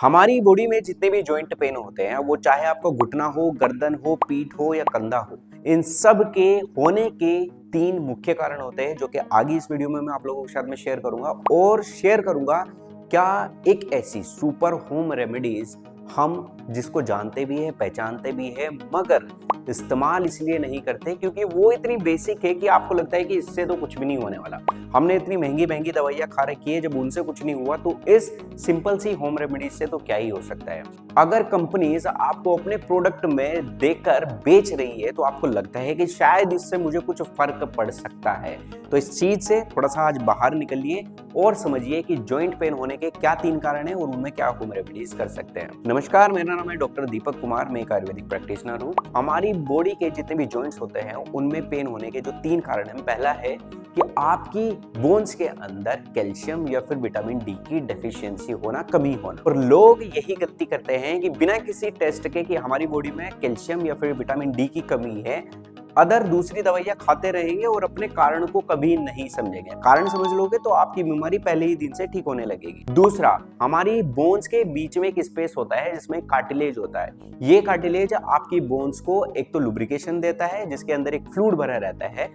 हमारी बॉडी में जितने भी जॉइंट पेन होते हैं वो चाहे आपका घुटना हो, गर्दन हो, पीठ हो या कंधा हो, इन सब के होने के तीन मुख्य कारण होते हैं जो कि आगे इस वीडियो में मैं आप लोगों के साथ में शेयर करूंगा और शेयर करूंगा क्या एक ऐसी सुपर होम रेमेडीज हम जिसको जानते भी है, पहचानते भी है, मगर इस्तेमाल इसलिए नहीं करते क्योंकि वो इतनी बेसिक है कि आपको लगता है कि इससे तो कुछ भी नहीं होने वाला। हमने इतनी महंगी महंगी दवाइयां खा रखी है, जब उनसे कुछ नहीं हुआ तो इस सिंपल सी होम रेमेडीज से तो क्या ही हो सकता है। अगर कंपनीज आपको अपने प्रोडक्ट में देकर बेच रही है तो आपको लगता है कि शायद इससे मुझे कुछ फर्क पड़ सकता है, तो इस चीज से थोड़ा सा आज बाहर निकलिए और समझिए कि जॉइंट पेन होने के क्या तीन कारण हैं और उनमें क्या होम रेमेडीज कर सकते हैं। नमस्कार, मेरा नाम है डॉक्टर दीपक कुमार, मैं एक आयुर्वेदिक प्रैक्टिशनर हूँ। हमारी बॉडी के जितने भी जॉइंट्स होते हैं उनमें पेन होने के जो तीन कारण हैं, पहला है कि आपकी बोन्स के अंदर कैल्शियम या फिर विटामिन डी की डेफिशिएंसी होना, कमी होना। और लोग यही गलती करते हैं कि बिना किसी टेस्ट के कि हमारी बॉडी में कैल्शियम या फिर विटामिन डी की कमी है, अदर दूसरी दवाइयां खाते रहेंगे और अपने कारण को कभी नहीं समझेंगे। कारण समझ लोगे तो आपकी बीमारी पहले ही दिन से ठीक होने लगेगी। दूसरा, हमारी बोन्स के बीच में एक स्पेस होता है जिसमें कार्टिलेज होता है। ये कार्टिलेज आपकी बोन्स को एक तो लुब्रिकेशन देता है जिसके अंदर एक फ्लूइड भरा रहता है,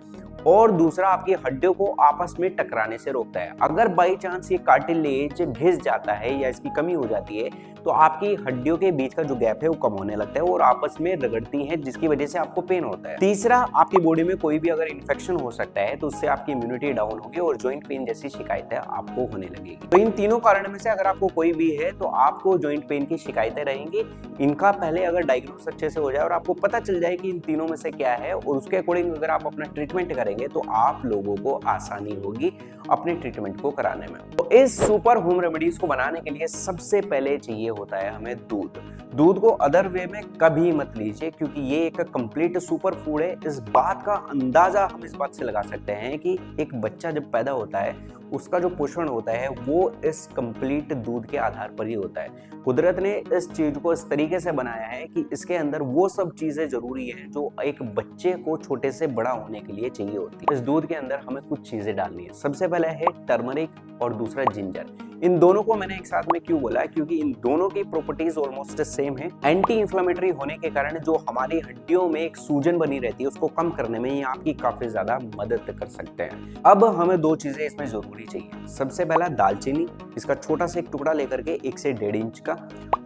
और दूसरा आपकी हड्डियों को आपस में टकराने से रोकता है। अगर बाई चांस ये कार्टिलेज घिस जाता है या इसकी कमी हो जाती है तो आपकी हड्डियों के बीच का जो गैप है वो कम होने लगता है और आपस में रगड़ती है, जिसकी वजह से आपको पेन होता है। तीसरा, आपकी बॉडी में कोई भी अगर इन्फेक्शन हो सकता है तो उससे आपकी इम्यूनिटी डाउन होगी और जॉइंट पेन जैसी शिकायतें आपको होने लगेगी। तो इन तीनों कारण में से अगर आपको कोई भी है तो आपको जॉइंट पेन की शिकायतें रहेंगी। इनका पहले अगर डायग्नोस अच्छे से हो जाए और आपको पता चल जाए कि इन तीनों में से क्या है और उसके अकॉर्डिंग अगर आप अपना ट्रीटमेंट करेंगे तो आप लोगों को आसानी होगी अपने ट्रीटमेंट को कराने में। तो इस सुपर होम रेमेडीज को बनाने के लिए सबसे पहले चाहिए होता है हमें दूध। दूध को अदर वे में कभी मत लीजिए क्योंकि ये एक कंप्लीट सुपर फूड है। इस बात का अंदाजा हम इस बात से लगा सकते हैं कि एक बच्चा जब पैदा होता है उसका जो पोषण होता है वो इस कंप्लीट दूध के आधार पर ही होता है। कुदरत ने इस चीज को इस तरीके से बनाया है कि इसके अंदर वो सब चीजें जरूरी हैं जो एक बच्चे को छोटे से बड़ा होने के लिए चाहिए होती है। इस दूध के अंदर हमें कुछ चीजें डालनी है। सबसे पहले है टर्मरिक और दूसरा जिंजर। इन दोनों को मैंने एक साथ में क्यों बोला है, क्योंकि इन दोनों की प्रॉपर्टीज ऑलमोस्ट सेम है। एंटी इंफ्लेमेटरी होने के कारण जो हमारी हड्डियों में एक सूजन बनी रहती है उसको कम करने में ये आपकी काफी ज्यादा मदद कर सकते हैं। अब हमें दो चीजें इसमें जरूरी चाहिए। सबसे पहला दालचीनी, इसका छोटा सा एक टुकड़ा लेकर के 1 से 1.5 इंच का,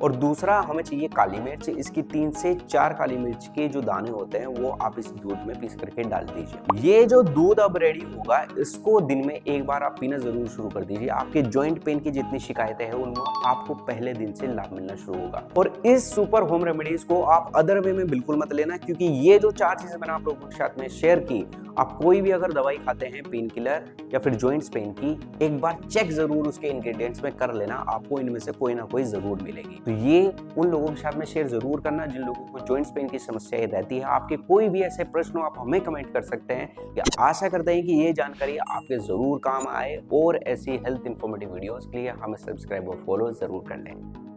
और दूसरा हमें चाहिए काली मिर्च। इसकी 3 से 4 काली मिर्च के जो दाने होते हैं वो आप इस दूध में पीस करके डाल दीजिए। ये जो दूध अब रेडी होगा इसको दिन में एक बार आप पीना जरूर शुरू कर दीजिए। आपके जॉइंट पेन की जितनी शिकायतें हैं उनमें आपको पहले दिन से लाभ मिलना शुरू होगा। और इस सुपर होम रेमेडीज को आप अदर वे में बिल्कुल मत लेना, क्योंकि ये जो 4 चीजें मैंने आप लोगों के साथ में शेयर की, आप कोई भी अगर दवाई खाते हैं पेन किलर या फिर जॉइंट्स पेन की, एक बार चेक जरूर उसके इंग्रेडिएंट्स में कर लेना, आपको इनमें से कोई ना कोई जरूर मिलेगी। तो ये उन लोगों के साथ में शेयर जरूर करना जिन लोगों को जॉइंट्स पेन की समस्याएं रहती है। आपके कोई भी ऐसे प्रश्न हो आप हमें कमेंट कर सकते हैं। या आशा करते हैं कि ये जानकारी आपके जरूर काम आए और ऐसी हेल्थ इंफॉर्मेटिव वीडियोस के लिए हमें सब्सक्राइब और फॉलो जरूर कर लें।